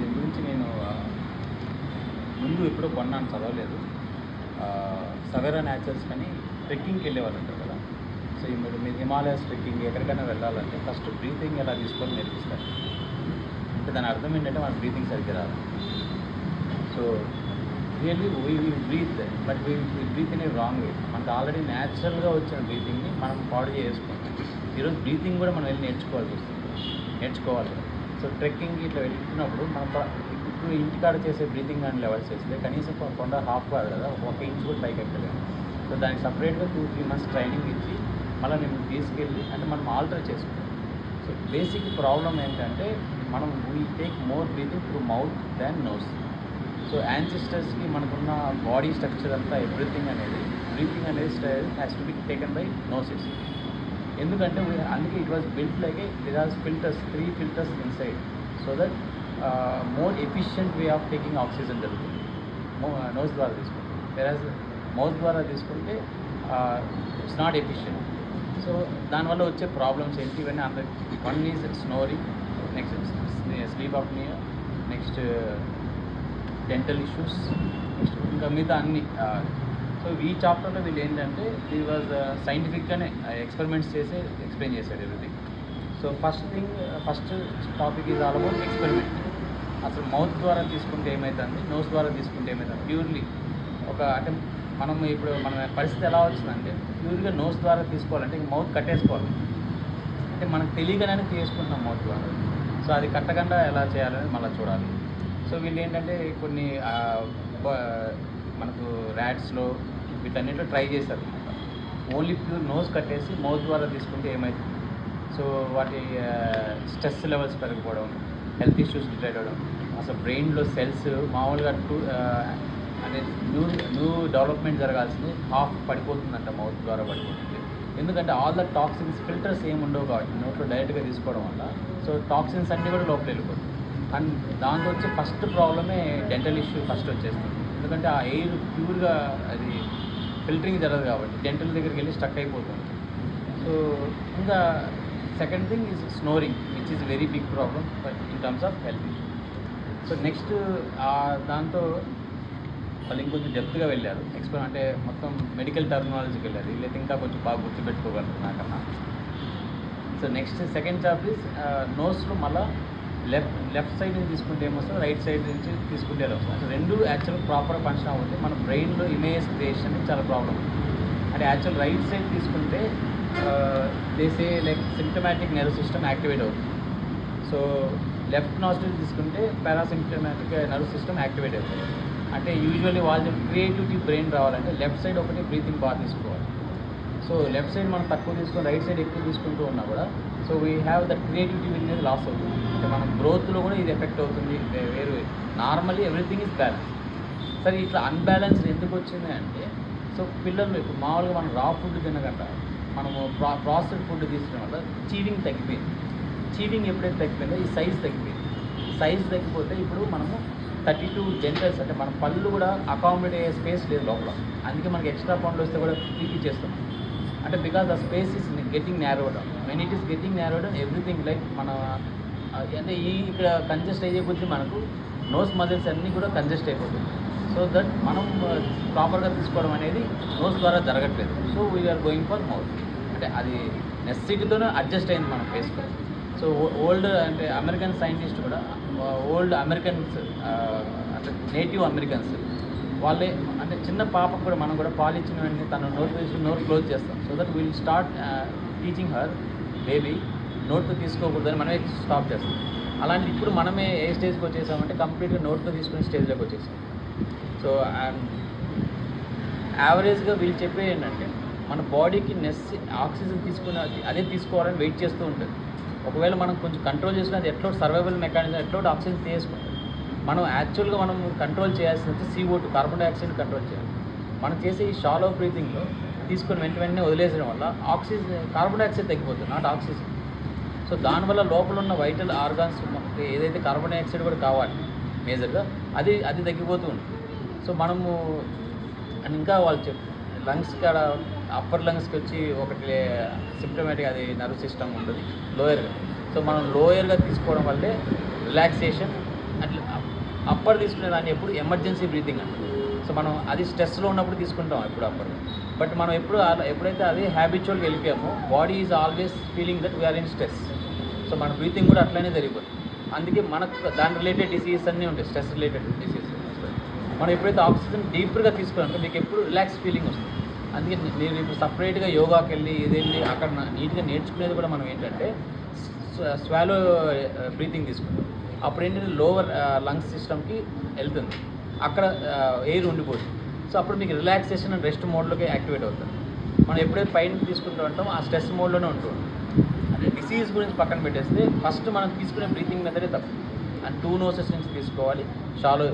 దీని గురించి నేను ముందు ఎప్పుడూ కొన్నాను, చదవలేదు. సవేరా న్యాచురల్స్ కానీ ట్రెక్కింగ్కి వెళ్ళేవాళ్ళు ఉంటారు కదా. సో మీరు హిమాలయాస్ ట్రెక్కింగ్ ఎక్కడికైనా వెళ్ళాలంటే ఫస్ట్ బ్రీతింగ్ ఎలా తీసుకొని నేర్పిస్తారు. అంటే దాని అర్థం ఏంటంటే మన బ్రీతింగ్ సరిగ్గా రాదు. So really we breathe but we breathe in a wrong way. మనకు ఆల్రెడీ న్యాచురల్గా వచ్చిన బ్రీతింగ్ని మనం పాడు చేసుకుంటాం. ఈరోజు బ్రీతింగ్ కూడా మనం వెళ్ళి నేర్చుకోవాలి. సో ట్రెక్కింగ్ ఇట్లా వెళ్తున్నప్పుడు మనం ఇప్పుడు ఇంటికాడ చేసే బ్రీతింగ్ అండ్ లెవెల్స్ చేస్తే కనీసం కొండ హాఫ్ కాదు కదా, 1 ఇంచ్ కూడా పైకి ఎక్కలేము. సో దానికి సపరేట్గా 2-3 months ట్రైనింగ్ ఇచ్చి మళ్ళీ నేను తీసుకెళ్ళి అంటే మనం ఆల్టర్ చేసుకుంటాం. సో బేసిక్ ప్రాబ్లం ఏంటంటే మనం we take more breathing through mouth than nose. So యాన్సిస్టర్స్కి మనకున్న బాడీ స్ట్రక్చర్ అంతా బ్రీతింగ్ అనేది has to be taken by noses. ఎందుకంటే అందుకే it was built like it has filters, 3 filters inside, so that more efficient way of taking oxygen జరుగుతుంది nose ద్వారా తీసుకుంటే. వెరాజ్ మౌత్ ద్వారా తీసుకుంటే ఇట్స్ నాట్ ఎఫిషియంట్. సో దానివల్ల వచ్చే ప్రాబ్లమ్స్ ఏంటి ఇవన్నీ అందరికి. One is snoring, next sleep apnea, next dental issues, next ఇంకా మిగతా అన్ని. సో ఈ చాప్టర్లో వీళ్ళు ఏంటంటే ఇది వాజ్ సైంటిఫిక్గానే ఎక్స్పెరిమెంట్స్ చేసి ఎక్స్ప్లెయిన్ చేశాడు everything. So first topic is all about experiment. అసలు మౌత్ ద్వారా తీసుకుంటే ఏమవుతుంది, నోస్ ద్వారా తీసుకుంటే ఏమవుతుంది. ప్యూర్లీ అంటే మన పరిస్థితి ఎలా వచ్చిందంటే ప్యూర్గా నోస్ ద్వారా తీసుకోవాలంటే మౌత్ కట్టేసుకోవాలి. అంటే మనకు తెలియగానే తీసుకుంటున్నాం మౌత్ ద్వారా. సో అది కట్టకుండా ఎలా చేయాలని మళ్ళీ చూడాలి. సో వీళ్ళు ఏంటంటే కొన్ని మనకు ర్యాట్స్లో వీటన్నిటిలో ట్రై చేశారు అనమాట. ఓన్లీ ప్యూర్ నోస్ కట్టేసి మౌత్ ద్వారా తీసుకుంటే ఏమవుతుంది. సో వాటి స్ట్రెస్ లెవెల్స్ పెరిగిపోవడం, హెల్త్ ఇష్యూస్ డిటైడ్ అవ్వడం, అసలు బ్రెయిన్లో సెల్స్ మామూలుగా అంటే న్యూ డెవలప్మెంట్ జరగాల్సింది హాఫ్ పడిపోతుందంట మౌత్ ద్వారా పడిపోతుంది. ఎందుకంటే ఆల్ ద టాక్సిన్స్ ఫిల్టర్స్ ఏమి ఉండవు కాబట్టి నోట్లో డైరెక్ట్గా తీసుకోవడం వల్ల సో టాక్సిన్స్ అన్నీ కూడా లోపల వెళ్ళిపోతుంది. అండ్ దాంతో వచ్చే ఫస్ట్ ప్రాబ్లమే డెంటల్ ఇష్యూ ఫస్ట్ వచ్చేస్తుంది. ఎందుకంటే ఆ ఎయిర్ ప్యూర్గా అది ఫిల్టరింగ్ జరగదు కాబట్టి డెంటల్ దగ్గరికి వెళ్ళి స్టక్ అయిపోతుంది. సో ఇంకా second thing is snoring, which is very big problem in terms of health issue. So next దాంతో వాళ్ళు ఇంకొంచెం డెప్త్గా వెళ్ళారు, అంటే మొత్తం మెడికల్ టర్మినాలజీకి వెళ్ళారు. వీళ్ళైతే ఇంకా కొంచెం బాగా గుర్తుపెట్టుకోగలరు నాకన్నా. So next second chapter is నోస్లో మళ్ళీ లెఫ్ట్ సైడ్ నుంచి తీసుకుంటే ఏమొస్తుంది, రైట్ సైడ్ నుంచి తీసుకుంటే ఎలా వస్తుంది. రెండు యాక్చువల్ ప్రాపర్ ఫంక్షన్ అవుతుంది. మన బ్రెయిన్లో ఇమేజ్ క్రియేషన్ చాలా ప్రాబ్లం. అంటే యాక్చువల్ రైట్ సైడ్ తీసుకుంటే దేసే like sympathetic nerve system activate అవుతుంది. సో లెఫ్ట్ నాస్ట్రిల్ తీసుకుంటే పారాసిమ్టమాటిక్ నర్వ్ సిస్టమ్ యాక్టివేట్ అవుతుంది. అంటే యూజువల్లీ వాళ్ళు క్రియేటివిటీ బ్రెయిన్ రావాలంటే లెఫ్ట్ సైడ్ ఒకటి బ్రీతింగ్ బాగా తీసుకోవాలి. సో లెఫ్ట్ సైడ్ మనం తక్కువ తీసుకొని రైట్ సైడ్ ఎక్కువ తీసుకుంటూ ఉన్నా కూడా so we have that creativity అనేది లాస్ అవుతుంది. అంటే మనం గ్రోత్లో కూడా ఇది ఎఫెక్ట్ అవుతుంది. వేరు నార్మల్లీ ఎవ్రీథింగ్ ఈజ్ బ్యాలెన్స్. సరే ఇట్లా అన్బ్యాలెన్స్డ్ ఎందుకు వచ్చింది అంటే సో పిల్లలు ఇప్పుడు మామూలుగా మనం రా ఫుడ్ తినకుండా మనము ప్రాసెస్డ్ ఫుడ్ తీసుకోవడం వల్ల చీవింగ్ తగ్గిపోయింది. చీవింగ్ ఎప్పుడైతే తగ్గిపోయిందో ఈ సైజ్ తగ్గిపోయింది. సైజ్ తగ్గిపోతే ఇప్పుడు మనము 32 డెంటల్స్ అంటే మన పళ్ళు కూడా అకామిడేట్ అయ్యే స్పేస్ లేదు లోపల. అందుకే మనకి ఎక్స్ట్రా పనులు వస్తే కూడా తీపిచ్చేస్తాం. అంటే because the space is getting narrowed down. When it is getting narrowed down everything like మన అంటే ఇక్కడ కంజెస్ట్ అయ్యే కొద్దీ మనకు నోస్ మజిల్స్ అన్నీ కూడా కంజెస్ట్ అయిపోతుంది. సో దట్ మనం ప్రాపర్గా తీసుకోవడం అనేది నోస్ ద్వారా జరగట్లేదు. So we are going for mouth. అంటే అది నెసెసిటీతోనే అడ్జస్ట్ అయింది మనం ఫేస్లో. సో ఓల్డ్ అంటే అమెరికన్ సైంటిస్ట్ కూడా ఓల్డ్ అమెరికన్స్ అంటే నేటివ్ అమెరికన్స్ వాళ్ళే అంటే చిన్న పాపకు కూడా మనం కూడా పాలు ఇచ్చిన వెంటనే తను నోరు క్లోజ్ చేస్తాం. So that will start teaching her baby నోట్తో తీసుకోకూడదని మనమే స్టాప్ చేస్తాం. అలాంటి ఇప్పుడు మనమే ఏ స్టేజ్కి వచ్చేసామంటే కంప్లీట్గా నోట్తో తీసుకునే స్టేజ్లోకి వచ్చేసాం. సో యావరేజ్గా వీళ్ళు చెప్పేది ఏంటంటే మన బాడీకి ఆక్సిజన్ తీసుకుని అదే తీసుకోవాలని వెయిట్ చేస్తూ ఉంటుంది. ఒకవేళ మనం కొంచెం కంట్రోల్ చేసుకుని అది ఎట్లా సర్వైవల్ మెకానిజం ఎట్లా ఆక్సిజన్ తీసుకుంటుంది. మనం యాక్చువల్గా మనం కంట్రోల్ చేయాల్సింది CO2 కార్బన్ డైఆక్సైడ్ కంట్రోల్ చేయాలి. మనం చేసే ఈ షాలో బ్రీతింగ్లో తీసుకొని వెంటనే వదిలేసడం వల్ల కార్బన్ డైఆక్సైడ్ తగ్గిపోతుంది, నాట్ ఆక్సిజన్. సో దానివల్ల లోపల ఉన్న వైటల్ ఆర్గాన్స్ ఏదైతే కార్బన్ డైఆక్సైడ్ కూడా కావాలి మేజర్గా అది తగ్గిపోతూ ఉంటుంది. సో మనము ఇంకా వాళ్ళు లంగ్స్ కాడ అప్పర్ లంగ్స్కి వచ్చి ఒకటి సిమ్టమాటిక్ అది నర్వ్ సిస్టమ్ ఉంటుంది లోయర్గా. సో మనం లోయర్గా తీసుకోవడం వల్లే రిలాక్సేషన్ అట్లా అప్పర్ తీసుకునే దాన్ని ఎప్పుడు ఎమర్జెన్సీ బ్రీతింగ్ అంటారు. సో మనం అది స్ట్రెస్లో ఉన్నప్పుడు తీసుకుంటాం ఎప్పుడు అప్పర్. బట్ మనం ఎప్పుడైతే అదే హ్యాబిచువల్గా వెళ్ళిపోయామో body is always feeling that we are in stress. So మన బ్రీతింగ్ కూడా అట్లనే జరిగిపోతుంది. అందుకే మనకు దాని రిలేటెడ్ డిసీజెస్ అన్నీ ఉంటాయి, స్ట్రెస్ రిలేటెడ్ డిసీజెస్. మనం ఎప్పుడైతే ఆక్సిజన్ డీప్గా తీసుకున్నామో మీకు ఎప్పుడు రిలాక్స్ ఫీలింగ్ వస్తుంది. అందుకే మీరు ఇప్పుడు సపరేట్గా యోగాకి వెళ్ళి ఇదేంటి అక్కడ నీట్గా నేర్చుకునేది కూడా మనం ఏంటంటే స్వాలో బ్రీతింగ్ తీసుకుంటాం. అప్పుడు ఏంటంటే లోవర్ లంగ్స్ సిస్టమ్కి వెళ్తుంది, అక్కడ ఎయిర్ ఉండిపోతుంది. సో అప్పుడు మీకు రిలాక్సేషన్ అండ్ రెస్ట్ మోడ్లోకి యాక్టివేట్ అవుతుంది. మనం ఎప్పుడైతే పైన తీసుకుంటూ ఉంటామో ఆ స్ట్రెస్ మోడ్లోనే ఉంటుంది. అంటే డిసీజ్ గురించి పక్కన పెట్టేస్తే ఫస్ట్ మనం తీసుకునే బ్రీతింగ్ మెథడే తప్పు. అండ్ 2 నోసెస్ నుంచి తీసుకోవాలి షాలో.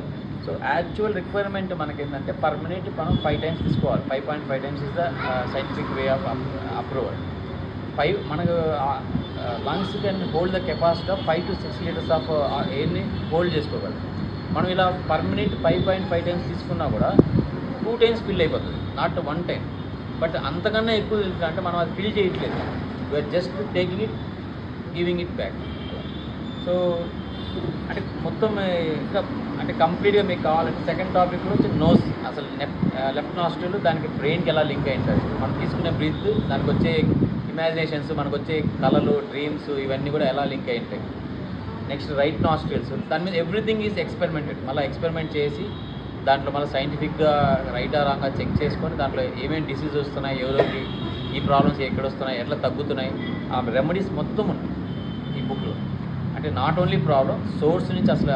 సో యాక్చువల్ రిక్వైర్మెంట్ మనకి ఏంటంటే పర్ మినిట్ మనం 5 టైమ్స్ తీసుకోవాలి. 5.5 times is the scientific way of approval. 5 మనకు lungs can hold the capacity of 5 to 6 litres of ఎయిర్ని హోల్డ్ చేసుకోగలరు. మనం ఇలా పర్ మినిట్ 5.5 టైమ్స్ తీసుకున్నా కూడా 2 టైమ్స్ ఫిల్ అయిపోతుంది, నాట్ 1 టైం. బట్ అంతకన్నా ఎక్కువ అంటే మనం అది ఫిల్ చేయట్లేదు, we are just taking it, giving it back. So అంటే మొత్తం ఇంకా అంటే కంప్లీట్గా మీకు కావాలంటే సెకండ్ టాపిక్ వచ్చి నోస్. అసలు లెఫ్ట్ నాస్ట్రిల్ దానికి బ్రెయిన్కి ఎలా లింక్ అయి ఉంటుంది, మనం తీసుకునే బ్రీత్, దానికి వచ్చే ఇమాజినేషన్స్, మనకు వచ్చే కళలు, డ్రీమ్స్, ఇవన్నీ కూడా ఎలా లింక్ అయి ఉంటాయి. నెక్స్ట్ రైట్ నాస్ట్రిల్స్, దాని మీద ఎవ్రీథింగ్ ఈజ్ ఎక్స్పెరిమెంటెడ్. మళ్ళీ ఎక్స్పెరిమెంట్ చేసి దాంట్లో మళ్ళీ సైంటిఫిక్గా రైట్ ఆర్ రాంగ్గా చెక్ చేసుకొని దాంట్లో ఏమేమి డిసీజ్ వస్తున్నాయి, ఎవరికి ఈ ప్రాబ్లమ్స్ ఎక్కడ వస్తున్నాయి, ఎట్లా తగ్గుతున్నాయి, ఆ రెమెడీస్ మొత్తం ఉన్నాయి ఈ బుక్లో. అంటే నాట్ ఓన్లీ ప్రాబ్లం, సోర్స్ నుంచి అసలు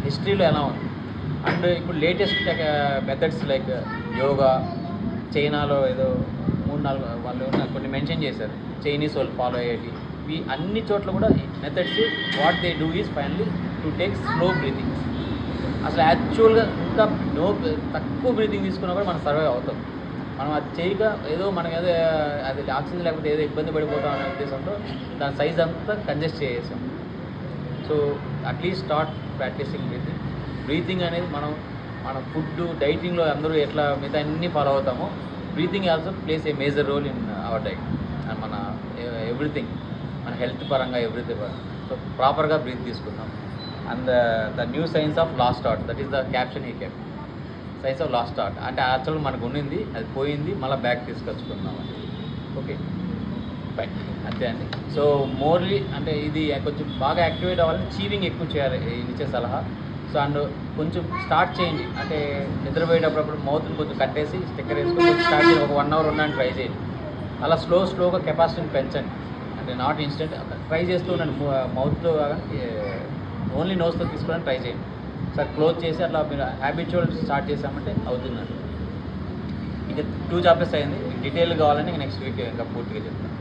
హిస్టరీలో ఎలా ఉంది. అండ్ ఇప్పుడు లేటెస్ట్ మెథడ్స్ లైక్ యోగా, చైనాలో ఏదో 3-4 వాళ్ళు కొన్ని మెన్షన్ చేశారు, చైనీస్ వాళ్ళు ఫాలో అయ్యేటి. ఈ అన్ని చోట్ల కూడా methods what they do is finally to take slow breathing. అసలు యాక్చువల్గా ఇంకా తక్కువ బ్రీతింగ్ తీసుకున్నా కూడా మనం సర్వైవ్ అవుతాం. మనం అది చేయక ఏదో మనకి ఏదో అది ఆక్సిజన్ లేకపోతే ఏదో ఇబ్బంది పడిపోతాం అనే ఉద్దేశంతో దాని సైజ్ అంతా కంజెస్ట్ చేసాం. So at least start practicing breathing అనేది మన ఫుడ్ డైటింగ్లో అందరూ ఎట్లా మిగతా అన్నీ ఫాలో అవుతామో, breathing also plays a major role in our diet and మన ఎవ్రీథింగ్, మన హెల్త్ పరంగా ఎవ్రీథింగ్. సో ప్రాపర్గా బ్రీత్ తీసుకుందాం. And the new science of lost thought, that is the caption he kept, science of lost thought. అంటే యాక్చువల్గా మనకు ఉండింది, అది పోయింది, మళ్ళీ బ్యాక్ తీసుకొచ్చుకుందాం అని. ఓకే ఫైన్, అంతే అండి. సో మోర్లీ అంటే ఇది కొంచెం బాగా యాక్టివేట్ అవ్వాలని చీవింగ్ ఎక్కువ చేయాలి, ఇచ్చే సలహా. సో అండ్ కొంచెం స్టార్ట్ చేయండి, అంటే నిద్రపోయేటప్పుడు మౌత్ని కొంచెం కట్టేసి స్టిక్కర్ వేసుకొని కొంచెం స్టార్ట్ చేయండి, ఒక 1 hour ఉండడానికి ట్రై చేయండి. అలా స్లోగా కెపాసిటీని పెంచండి, అంటే నాట్ ఇన్స్టెంట్ ట్రై చేస్తూ ఉండండి. మౌత్తో ఓన్లీ నోస్తో తీసుకోవడానికి ట్రై చేయండి. సార్ క్లోజ్ చేసి అట్లా మీరు హ్యాబిచువల్ స్టార్ట్ చేసామంటే అవుతుందండి. ఇంకా 2 చాప్టర్స్ అయింది, డీటెయిల్ కావాలని నెక్స్ట్ వీక్ ఇంకా పూర్తిగా చెప్తాను.